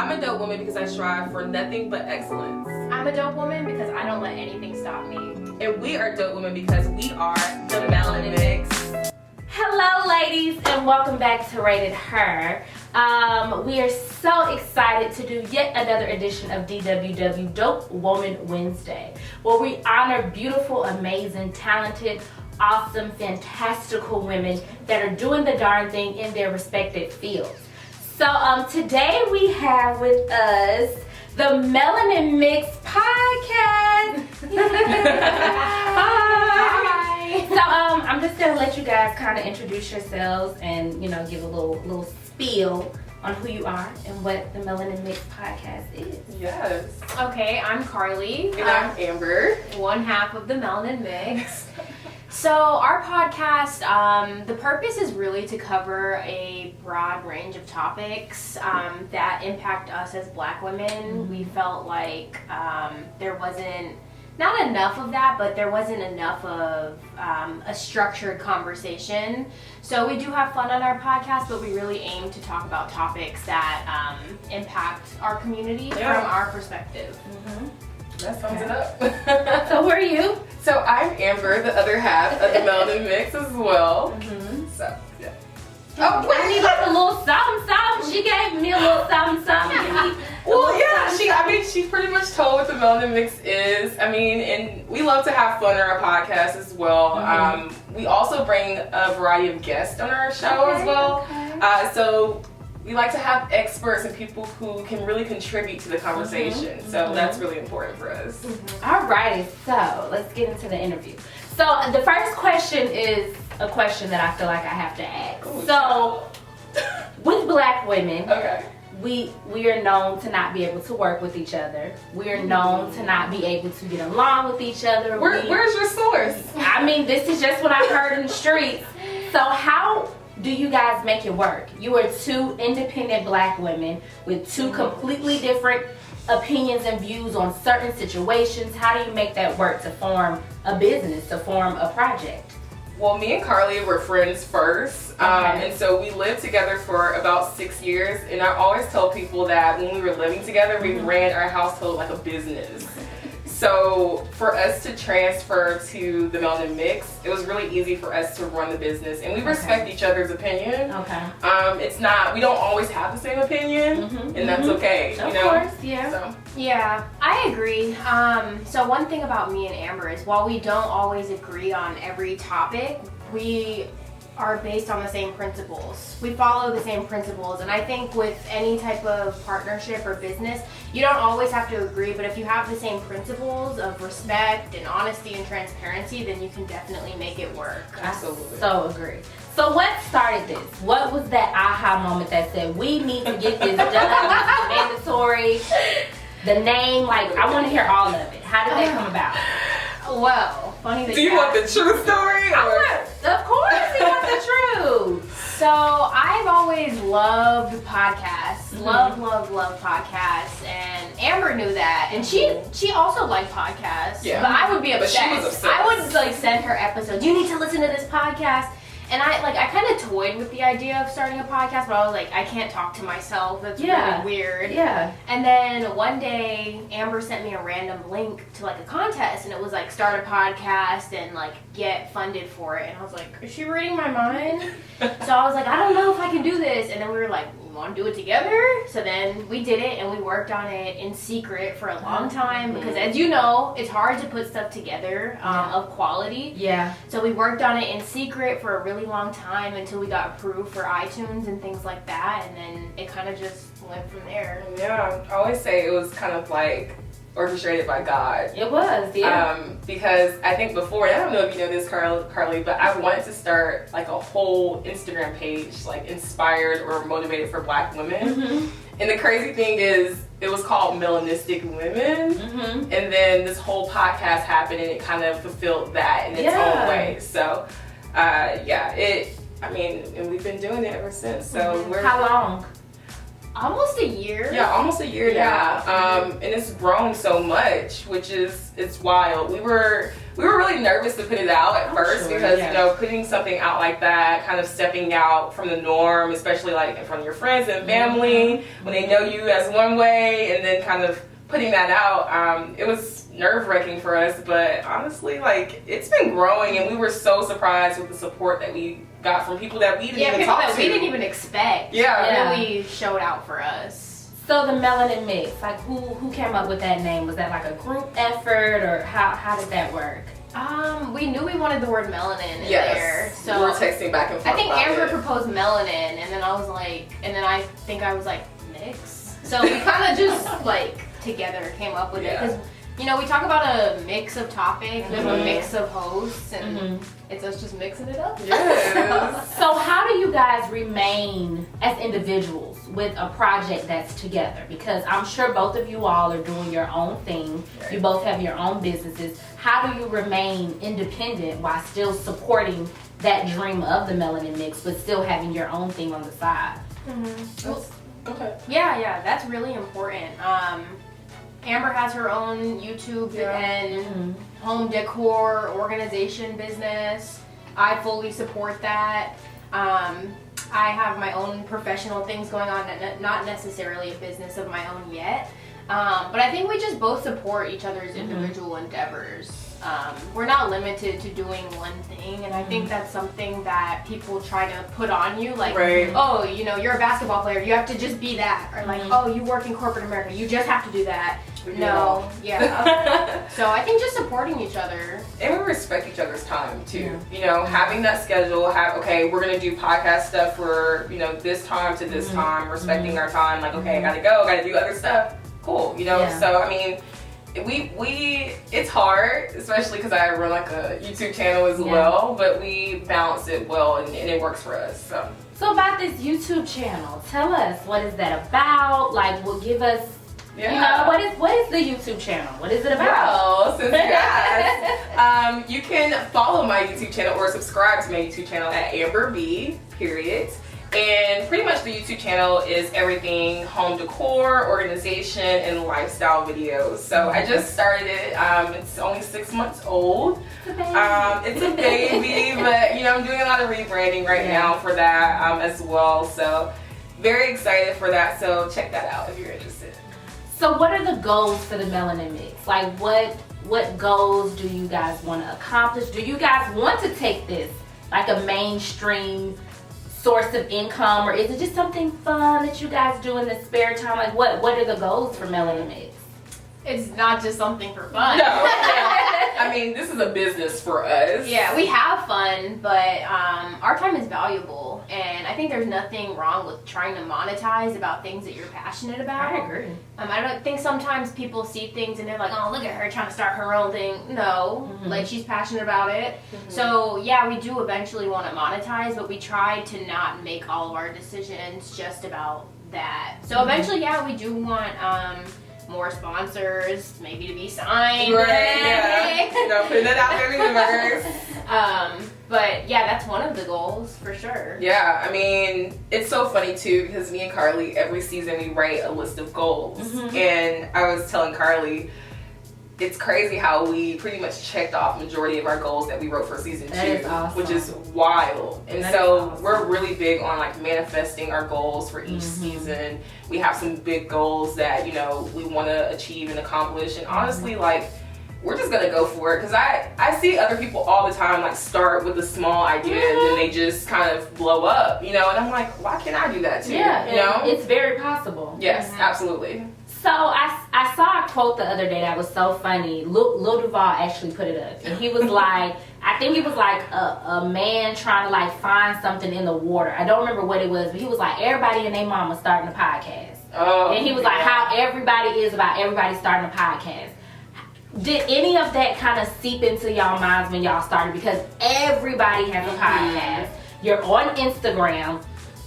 I'm a dope woman because I strive for nothing but excellence. I'm a dope woman because I don't let anything stop me. And we are dope women because we are the Melanin Mix. Hello, ladies, and welcome back to Rated Her. We are so excited to do yet another edition of DWW Dope Woman Wednesday, where we honor beautiful, amazing, talented, awesome, fantastical women that are doing the darn thing in their respective fields. So today we have with us the Melanin Mix Podcast. Hi. So I'm just gonna let you guys kind of introduce yourselves and give a little spiel on who you are and what the Melanin Mix Podcast is. Yes. Okay, I'm Carly. And I'm Amber. One half of the Melanin Mix. So our podcast, the purpose is really to cover a broad range of topics that impact us as Black women. Mm-hmm. We felt like there wasn't, not enough of that, but there wasn't enough of a structured conversation. So we do have fun on our podcast, but we really aim to talk about topics that impact our community from our perspective. Mm-hmm. That sums it up. So who are you? So I'm Amber, the other half of the Melanin Mix as well. Mm-hmm. So, yeah. Oh, I need like a little something. She gave me a little something. Well, yeah, she pretty much told what the Melanin Mix is. And we love to have fun on our podcast as well. Mm-hmm. We also bring a variety of guests on our show as well. Okay. So we like to have experts and people who can really contribute to the conversation. Mm-hmm. So that's really important for us. Mm-hmm. Alrighty, so let's get into the interview. So the first question is a question that I feel like I have to ask. Ooh, so with Black women, okay, we are known to not be able to work with each other. We are known to not be able to get along with each other. Where's your source? This is just what I heard in the streets. So how do you guys make it work? You are two independent Black women with two completely different opinions and views on certain situations. How do you make that work to form a business, to form a project? Well, me and Carly were friends first, and so we lived together for about 6 years, and I always tell people that when we were living together, we ran our household like a business. So for us to transfer to the Melanin Mix, it was really easy for us to run the business, and we respect each other's opinion. Okay. We don't always have the same opinion, and that's okay. Of course, yeah. So. Yeah, I agree. So one thing about me and Amber is while we don't always agree on every topic, we are based on the same principles. We follow the same principles, and I think with any type of partnership or business, you don't always have to agree, but if you have the same principles of respect and honesty and transparency, then you can definitely make it work. Absolutely. I so agree. So what started this? What was that aha moment that said, we need to get this done, it's mandatory, the name, I want to hear all of it. How did that come about? Well, funny that Do you want the true story? Of course we want the truth. So I've always loved podcasts, love podcasts, and Amber knew that, and she also liked podcasts. Yeah. But I would be obsessed. But she was obsessed. I would send her episodes. You need to listen to this podcast. And I kind of toyed with the idea of starting a podcast, but I was like, I can't talk to myself. That's really weird. Yeah. And then one day, Amber sent me a random link to a contest, and it was start a podcast and get funded for it. And I was like, is she reading my mind? So I was like, I don't know if I can do this. And then we were like, you want to do it together? So then we did it, and we worked on it in secret for a long time because, as you know, it's hard to put stuff together of quality. Yeah. So we worked on it in secret for a really long time until we got approved for iTunes and things like that, and then it kind of just went from there. Yeah, I always say it was kind of orchestrated by God. It was, yeah. Because I think before, and I don't know if you know this, Carly, but I wanted to start a whole Instagram page, inspired or motivated for Black women. Mm-hmm. And the crazy thing is, it was called Melanistic Women. Mm-hmm. And then this whole podcast happened, and it kind of fulfilled that in its own way. So, and we've been doing it ever since. So How long? Almost a year. Yeah, almost a year now. And it's grown so much, it's wild. We were we were really nervous to put it out at first because, you know, putting something out like that, kind of stepping out from the norm, especially like in front of your friends and family, when they know you as one way, and then kind of putting that out, it was nerve-wracking for us, but honestly, like, it's been growing, and we were so surprised with the support that we got from people that we didn't even talk to. We didn't even expect. Really showed out for us. So the Melanin Mix, like, who came up with that name? Was that like a group effort, or how did that work? We knew we wanted the word melanin in there. So we were texting back and forth. I think Amber proposed melanin, and then I was like, I think I was like, mix. So we kind of just like together came up with it, because you know, we talk about a mix of topics, there's a mix of hosts, and it's us just mixing it up. Yes. So how do you guys remain as individuals with a project that's together? Because I'm sure both of you all are doing your own thing. You both have your own businesses. How do you remain independent while still supporting that dream of the Melanin Mix, but still having your own thing on the side? Okay. Yeah, that's really important. Amber has her own YouTube and home decor organization business. I fully support that. I have my own professional things going on, not necessarily a business of my own yet. But I think we just both support each other's individual endeavors. We're not limited to doing one thing, and I think that's something that people try to put on you, like, oh, you know, you're a basketball player, you have to just be that, or like, oh, you work in corporate America, you just have to do that. No, so I think just supporting each other. And we respect each other's time too. You know, having that schedule, we're gonna do podcast stuff for, you know, this time to this time, respecting our time, like, okay, I gotta go, gotta do other stuff. Cool, you know, so I mean, it's hard, especially because I run like a YouTube channel as well, but we balance it well, and it works for us. So about this YouTube channel, tell us, what is that about? Like, give us, you know, what is the YouTube channel? What is it about? Well, since you asked, you can follow my YouTube channel or subscribe to my YouTube channel at Amber B, period. And pretty much the YouTube channel is everything home decor, organization, and lifestyle videos. So I just started it. It's only 6 months old. It's a baby, but you know, I'm doing a lot of rebranding right now for that as well. So very excited for that. So check that out if you're interested. So what are the goals for the Melanin Mix? Like, what goals do you guys want to accomplish? Do you guys want to take this like a mainstream source of income, or is it just something fun that you guys do in the spare time? Like, what are the goals for Melanin Mix? It's not just something for fun. No, I mean, this is a business for us. Yeah, we have fun, but our time is valuable, and I think there's nothing wrong with trying to monetize about things that you're passionate about. I agree. I don't think sometimes people see things and they're like, oh, look at her trying to start her own thing. No, like, she's passionate about it. So yeah, we do eventually want to monetize, but we try to not make all of our decisions just about that. So eventually, yeah, we do want more sponsors, maybe to be signed. Right, you know, putting it out there in the universe. But yeah, that's one of the goals for sure. Yeah, I mean, it's so funny too, because me and Carly, every season we write a list of goals. And I was telling Carly, it's crazy how we pretty much checked off majority of our goals that we wrote for season 2, which is wild. And so we're really big on like manifesting our goals for each season. We have some big goals that, you know, we want to achieve and accomplish. And honestly, like, we're just gonna go for it, because I see other people all the time like start with a small idea and then they just kind of blow up, you know, and I'm like, why can't I do that too? Yeah, you know, it's very possible. Yes, absolutely. So I saw a quote the other day that was so funny. Lil Duval actually put it up, and he was like, I think he was like a man trying to like find something in the water. I don't remember what it was, but he was like, everybody and their mama starting a podcast. And he was like, how everybody is about everybody starting a podcast. Did any of that kind of seep into y'all minds when y'all started? Because everybody has a podcast. You're on Instagram.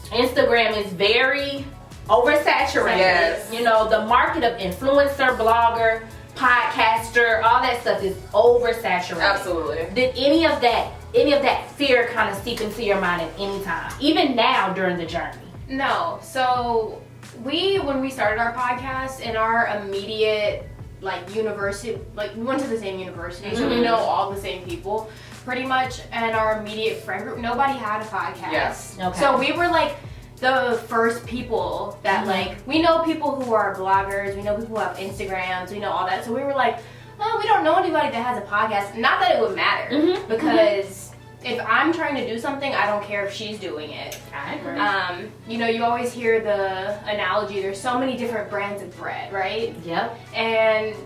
Instagram is very oversaturated. Yes. You know, the market of influencer, blogger, podcaster, all that stuff is oversaturated. Absolutely. Did any of that fear kind of seep into your mind at any time, even now during the journey? No. So when we started our podcast, in our immediate like university, like we went to the same university, so we know all the same people pretty much. And our immediate friend group, nobody had a podcast. Yes. Okay. So we were like the first people that like, we know people who are bloggers, we know people who have Instagrams, we know all that. So we were like, oh, we don't know anybody that has a podcast. Not that it would matter, because if I'm trying to do something, I don't care if she's doing it. I agree. You know, you always hear the analogy, there's so many different brands of bread, right? Yep. And,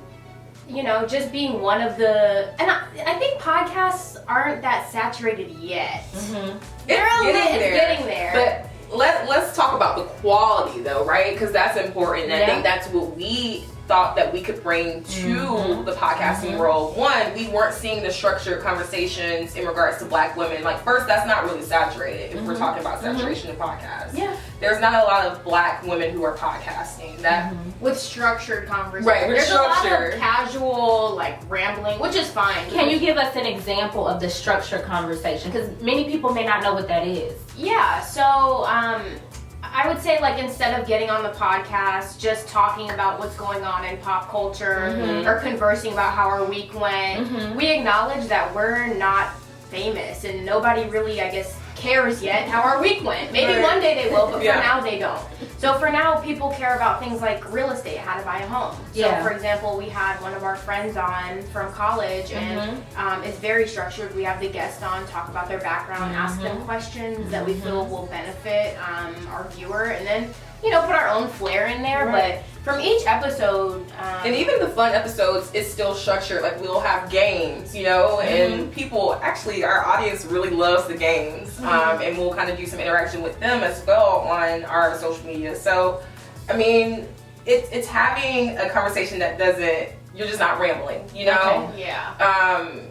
you know, just being one of the, and I think podcasts aren't that saturated yet. It's getting there. But let's talk about the quality though, right? Because that's important. And I think that's what we thought that we could bring to the podcasting world. One, we weren't seeing the structured conversations in regards to Black women. Like, first, that's not really saturated if we're talking about saturation of podcasts. Yeah. There's not a lot of Black women who are podcasting. That With structured conversations. Right, with There's structure. a lot of casual, like, rambling, which is fine. Can you give us an example of the structured conversation? Because many people may not know what that is. Yeah, so I would say, like, instead of getting on the podcast, just talking about what's going on in pop culture or conversing about how our week went, we acknowledge that we're not famous and nobody really, I guess, cares yet how our week went. Maybe one day they will, but for now they don't. So for now, people care about things like real estate, how to buy a home. So for example, we had one of our friends on from college, and it's very structured. We have the guest on, talk about their background, ask them questions that we feel will benefit our viewer, and then, you know, put our own flair in there. But from each episode, and even the fun episodes is still structured. Like, we'll have games, you know, and people, actually, our audience really loves the games, and we'll kind of do some interaction with them as well on our social media. So, I mean, it's having a conversation that doesn't, you're just not rambling, you know?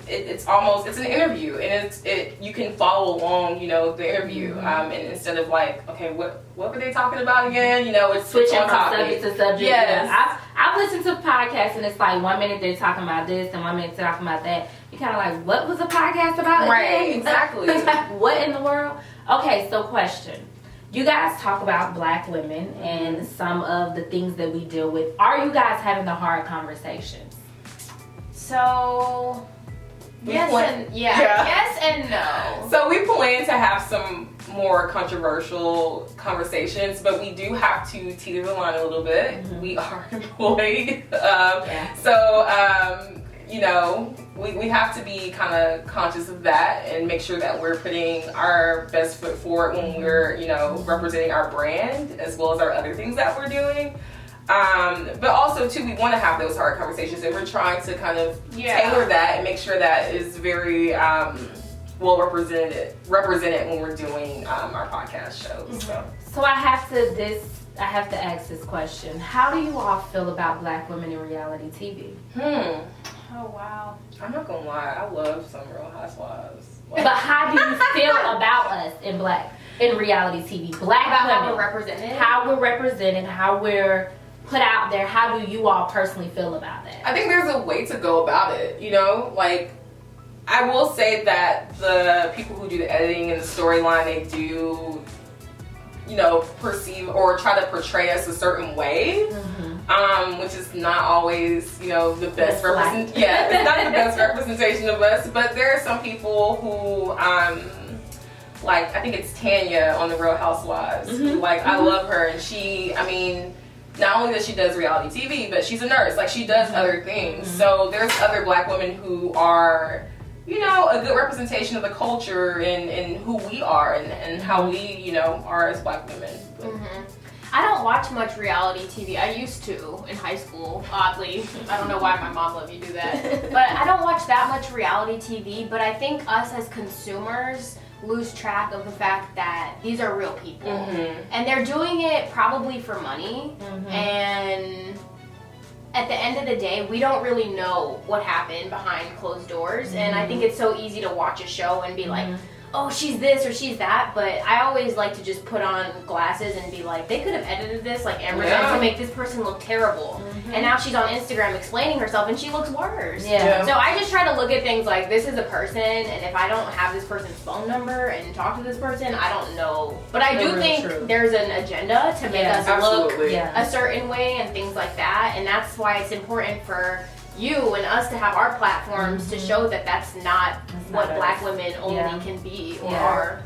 It's almost, it's an interview, and you can follow along, you know, the interview, and instead of like, okay, what were they talking about again? You know, it's switching on from topic. subject to subject. Yes. Yeah. I've listened to podcasts, and it's like 1 minute they're talking about this, and 1 minute they're talking about that. You're kind of like, what was the podcast about? Right, again? exactly. What in the world? Okay, so question. You guys talk about Black women and some of the things that we deal with. Are you guys having the hard conversations? so yes and no. So we plan to have some more controversial conversations, but we do have to teeter the line a little bit. We are employed, so you know, we have to be kind of conscious of that and make sure that we're putting our best foot forward when we're, you know, representing our brand as well as our other things that we're doing. But also too, we want to have those hard conversations, and we're trying to kind of tailor that and make sure that is very well represented when we're doing our podcast shows. So I have to ask this question. How do you all feel about Black women in reality TV? Oh wow. I'm not gonna lie, I love some Real Housewives. But how do you feel about us in reality TV? Black About women. how we're represented? How we're represented, how we're put out there. How do you all personally feel about that? I think there's a way to go about it, you know? Like, I will say that the people who do the editing and the storyline, they do, you know, perceive or try to portray us a certain way, which is not always, you know, the best representation. Yeah, it's not the best representation of us. But there are some people who, like, I think it's Tanya on the Real Housewives. Who, like, I love her, and she, I mean, not only that she does reality TV, but she's a nurse. Like, she does other things. So there's other Black women who are, you know, a good representation of the culture and who we are and how we, you know, are as Black women. I don't watch much reality TV. I used to in high school, oddly. I don't know why my mom let me do that. But I don't watch that much reality TV, but I think us as consumers lose track of the fact that these are real people. And they're doing it probably for money. And at the end of the day, we don't really know what happened behind closed doors. And I think it's so easy to watch a show and be like, oh, she's this or she's that, but I always like to just put on glasses and be like, they could have edited this like Amber did to make this person look terrible. And now she's on Instagram explaining herself and she looks worse. So I just try to look at things like, this is a person, and if I don't have this person's phone number and talk to this person, I don't know. But I do think there's an agenda to make us look a certain way and things like that, and that's why it's important for you and us to have our platforms to show that that's not what Black women only can be or are.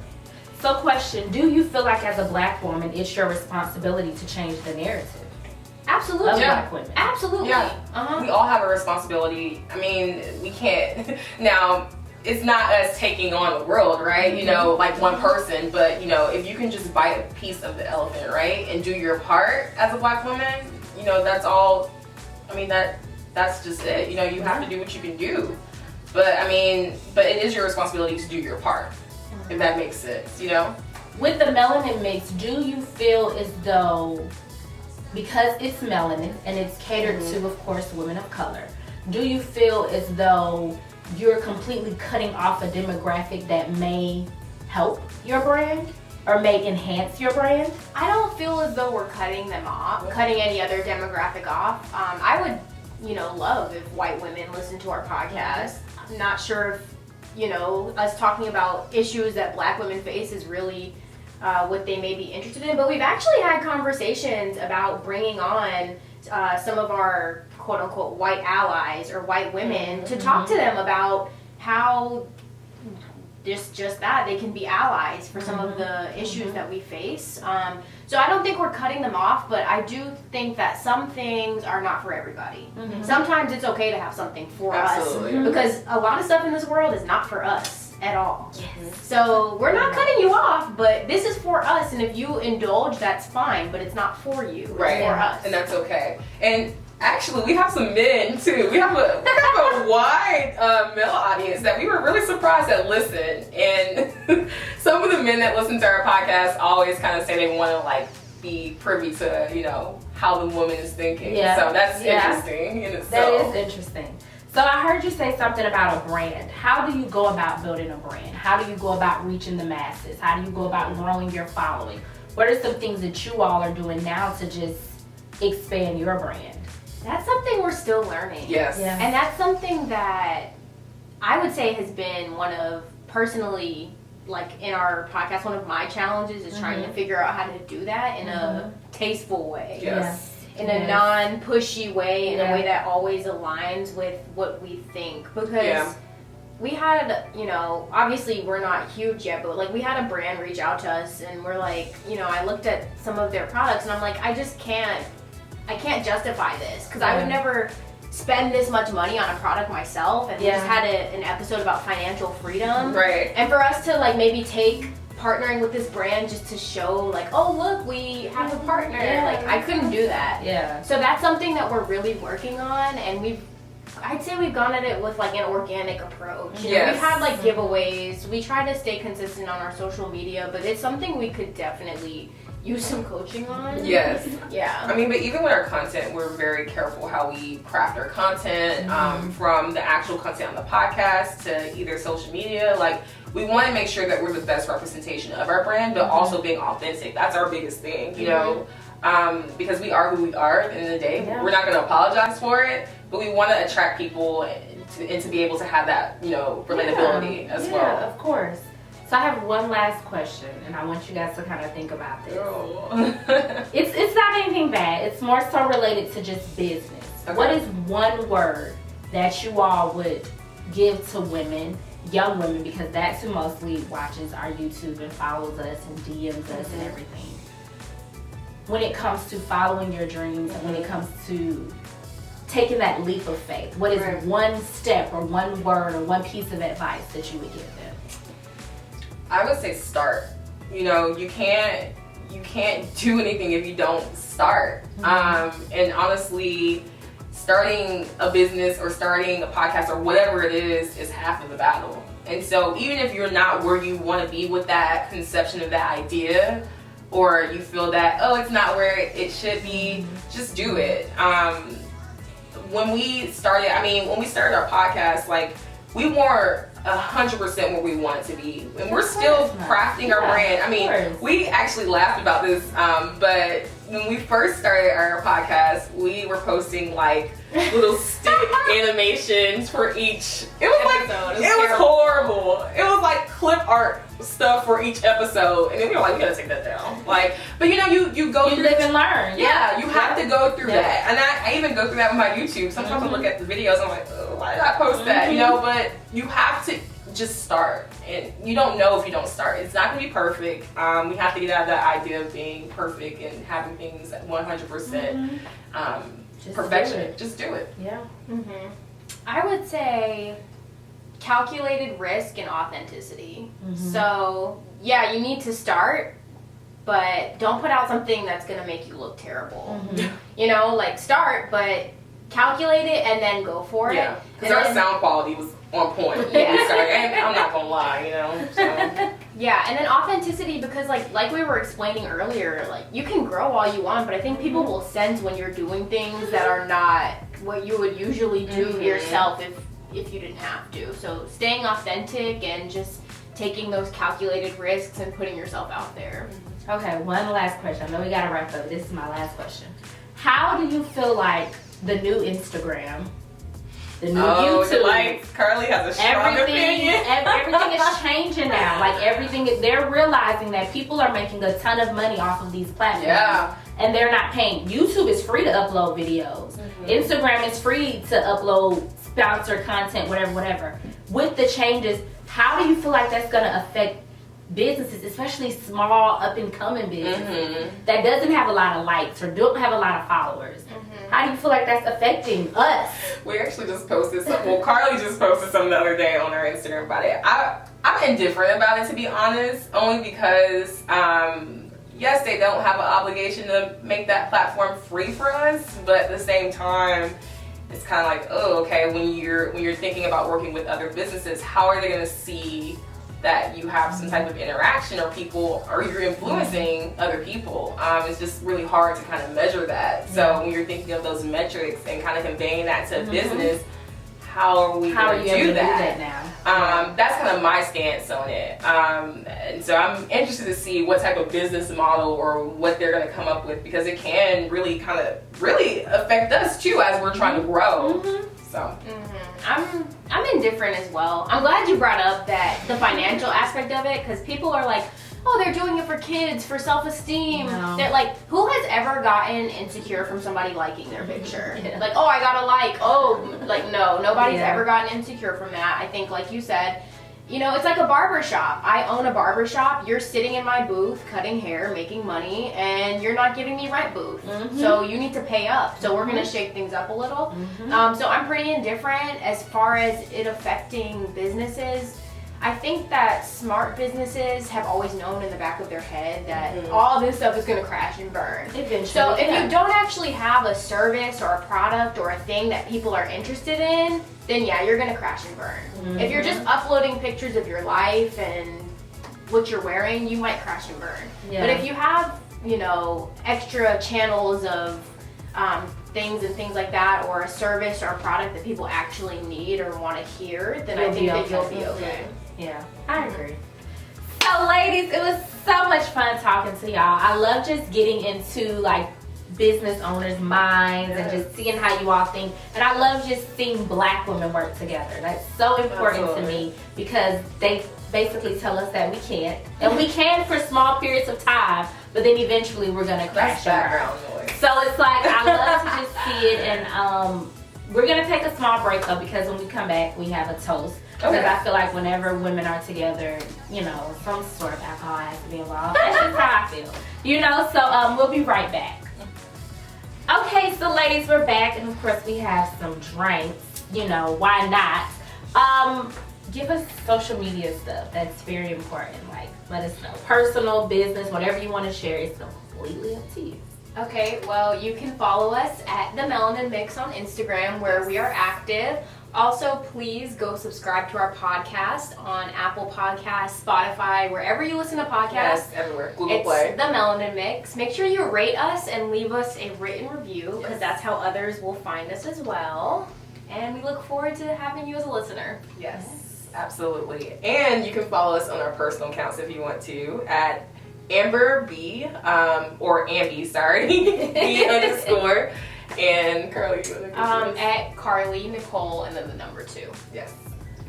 So question, do you feel like as a Black woman it's your responsibility to change the narrative? Absolutely. Of Black women? Absolutely. We all have a responsibility. I mean, we can't, now, it's not us taking on the world, right? You know, like one person, but you know, if you can just bite a piece of the elephant, right? And do your part as a Black woman, you know, that's all, I mean, that's just it. You know, you have to do what you can do. But I mean, but it is your responsibility to do your part, if that makes sense, you know? With the Melanin Mix, do you feel as though, because it's melanin and it's catered to, of course, women of color, do you feel as though you're completely cutting off a demographic that may help your brand or may enhance your brand? I don't feel as though we're cutting them off, cutting any other demographic off. I would, you know, love if white women listen to our podcast. I'm not sure if, you know, us talking about issues that Black women face is really what they may be interested in, but we've actually had conversations about bringing on some of our quote-unquote white allies or white women to talk to them about how just that they can be allies for some of the issues that we face. So I don't think we're cutting them off, but I do think that some things are not for everybody. Sometimes it's okay to have something for us, because a lot of stuff in this world is not for us at all. So we're not cutting you off, but this is for us, and if you indulge, that's fine, but it's not for you. It's for us. And that's okay. And actually, we have some men too. We have a wide male audience that we were really surprised that listen. And some of the men that listen to our podcast always kind of say they want to like be privy to, you know, how the woman is thinking. So that's interesting in itself. That is interesting. So I heard you say something about a brand. How do you go about building a brand? How do you go about reaching the masses? How do you go about growing your following? What are some things that you all are doing now to just expand your brand? That's something we're still learning. And that's something that I would say has been one of, personally, like in our podcast, one of my challenges is trying to figure out how to do that in a tasteful way. In a non-pushy way, in a way that always aligns with what we think. Because we had, you know, obviously we're not huge yet, but like we had a brand reach out to us and we're like, you know, I looked at some of their products and I'm like, I can't justify this, because I would never spend this much money on a product myself. And we just had an episode about financial freedom. And for us to like maybe take partnering with this brand just to show like, oh look, we have a partner, like I couldn't do that. So that's something that we're really working on, and I'd say we've gone at it with like an organic approach. You know, we've had like giveaways. We try to stay consistent on our social media, but it's something we could definitely use some coaching on. I mean, but even with our content, we're very careful how we craft our content, from the actual content on the podcast to either social media. Like, we want to make sure that we're the best representation of our brand, but also being authentic. That's our biggest thing, you know, because we are who we are at the end of the day. We're not going to apologize for it, but we want to attract people and to be able to have that, you know, relatability as well. Of course. So I have one last question, and I want you guys to kind of think about this. It's not anything bad. It's more so related to just business. What is one word that you all would give to women, young women, because that's who mostly watches our YouTube and follows us and DMs us and everything, when it comes to following your dreams and when it comes to taking that leap of faith? What is one step or one word or one piece of advice that you would give them? I would say start. You know, you can't do anything if you don't start. And honestly, starting a business or starting a podcast or whatever it is half of the battle. And so even if you're not where you want to be with that conception of that idea, or you feel that, oh, it's not where it should be, just do it. When we started our podcast, like, we more 100% where we want it to be, and we're still crafting our brand. I mean, we actually laughed about this, but when we first started our podcast, we were posting like little stick animations for each. It was like it was horrible. It was like clip art stuff for each episode, and then we were like, we gotta take that down. Like, but you know, you go through live and learn. Yeah, you have to go through that, and I even go through that with my YouTube. Sometimes I look at the videos, I'm like, oh, why did I post that? You know, but you have to just start, and you don't know if you don't start. It's not gonna be perfect. We have to get out of that idea of being perfect and having things at 100% perfection. Just do it. Yeah. I would say calculated risk and authenticity. So yeah, you need to start, but don't put out something that's gonna make you look terrible. You know, like start, but calculate it and then go for it. Because our sound quality was on point. And I'm not gonna lie, you know. So. Yeah, and then authenticity, because like we were explaining earlier, like you can grow all you want, but I think people will sense when you're doing things that are not what you would usually do yourself if you didn't have to. So staying authentic and just taking those calculated risks and putting yourself out there. Okay, one last question. I know we gotta wrap up. This is my last question. How do you feel like the new Instagram, the new YouTube, like Carly has a strong opinion. Everything is changing now. Like everything, they're realizing that people are making a ton of money off of these platforms, and they're not paying. YouTube is free to upload videos. Instagram is free to upload sponsored content, whatever. With the changes, how do you feel like that's gonna affect businesses, especially small up and coming businesses that doesn't have a lot of likes or don't have a lot of followers? How do you feel like that's affecting us? We actually just posted something. Well, Carly just posted something the other day on her Instagram about it. I'm indifferent about it, to be honest, only because yes, they don't have an obligation to make that platform free for us, but at the same time, it's kind of like, oh, okay, when you're thinking about working with other businesses, how are they going to see that you have some type of interaction or you're influencing other people? It's just really hard to kind of measure that. So when you're thinking of those metrics and kind of conveying that to a business, how are we going to do that now? That's kind of my stance on it. And so I'm interested to see what type of business model or what they're going to come up with, because it can really kind of affect us too as we're trying to grow. So. I'm indifferent as well. I'm glad you brought up the financial aspect of it, because people are like, oh, they're doing it for kids, for self-esteem. No. They're like, who has ever gotten insecure from somebody liking their picture? Like, oh, I got a like. Oh, like, no, nobody's ever gotten insecure from that. I think, like you said, you know, it's like a barber shop. I own a barber shop. You're sitting in my booth, cutting hair, making money, and you're not giving me rent booth. So you need to pay up. So we're going to shake things up a little. So I'm pretty indifferent as far as it affecting businesses. I think that smart businesses have always known in the back of their head that all this stuff is going to crash and burn. Eventually. So if you don't actually have a service or a product or a thing that people are interested in, then yeah, you're going to crash and burn. If you're just uploading pictures of your life and what you're wearing, you might crash and burn. But if you have, you know, extra channels of things and things like that, or a service or a product that people actually need or want to hear, then I think that you'll be okay. Yeah, I agree. So ladies, it was so much fun talking to y'all. I love just getting into like business owners' minds and just seeing how you all think. And I love just seeing Black women work together. That's so important to me, because they basically tell us that we can't. And we can for small periods of time, but then eventually we're gonna crash background noise. So it's like, I love to just see it. And we're gonna take a small break though, because when we come back, we have a toast. Because I feel like whenever women are together, you know, some sort of alcohol has to be involved. That's just how I feel. You know, so we'll be right back. Okay, so ladies, we're back. And of course, we have some drinks. You know, why not? Give us social media stuff. That's very important. Like, let us know. Personal, business, whatever you want to share. It's completely up to you. Okay, well, you can follow us at the Melanin Mix on Instagram, where we are active. Also, please go subscribe to our podcast on Apple Podcasts, Spotify, wherever you listen to podcasts. Yes, everywhere. Google Play. It's the Melanin Mix. Make sure you rate us and leave us a written review, because that's how others will find us as well. And we look forward to having you as a listener. Yes. Absolutely. And you can follow us on our personal accounts if you want to at Amber B, or Ambi, sorry, B _ and Carly, you want to at Carly Nicole and then the number 2. Yes.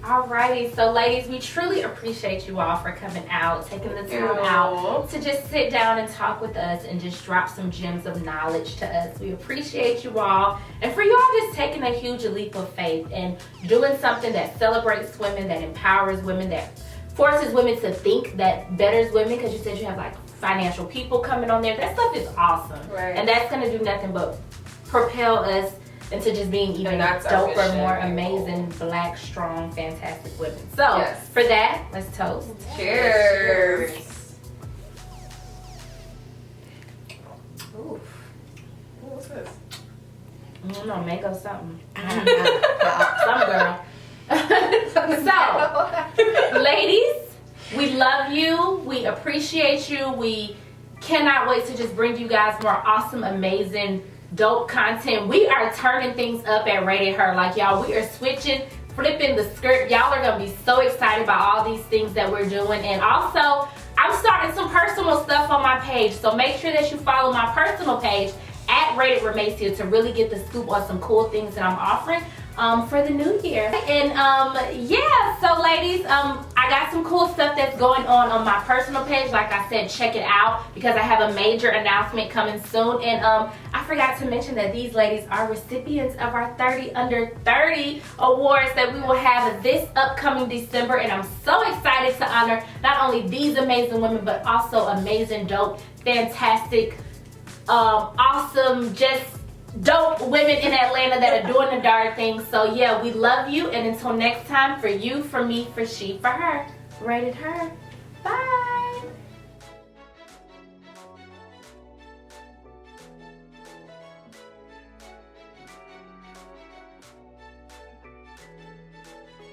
Alrighty, so ladies, we truly appreciate you all for coming out, taking the time out to just sit down and talk with us and just drop some gems of knowledge to us. We appreciate you all, and for you all just taking a huge leap of faith and doing something that celebrates women, that empowers women, that forces women to think, that betters women, because you said you have like financial people coming on there. That stuff is awesome, right? And that's going to do nothing but propel us into just being even doper, more amazing, black, strong, fantastic women. So, for that, let's toast. Cheers. Ooh. What's this? I don't know, mango something. Some girl. So, ladies, we love you. We appreciate you. We cannot wait to just bring you guys more awesome, amazing, dope content. We are turning things up at Rated Her. Like, y'all, we are switching, flipping the script. Y'all are gonna be so excited about all these things that we're doing. And also, I'm starting some personal stuff on my page, so make sure that you follow my personal page at Rated Remacia to really get the scoop on some cool things that I'm offering for the new year. And yeah, so ladies, I got some cool stuff that's going on my personal page. Like I said, check it out because I have a major announcement coming soon. And I forgot to mention that these ladies are recipients of our 30 Under 30 awards that we will have this upcoming December. And I'm so excited to honor not only these amazing women, but also amazing, dope, fantastic, awesome, just dope women in Atlanta that are doing the darn thing. So yeah, we love you, and until next time, for you, for me, for she, for her, Rated Her. Bye.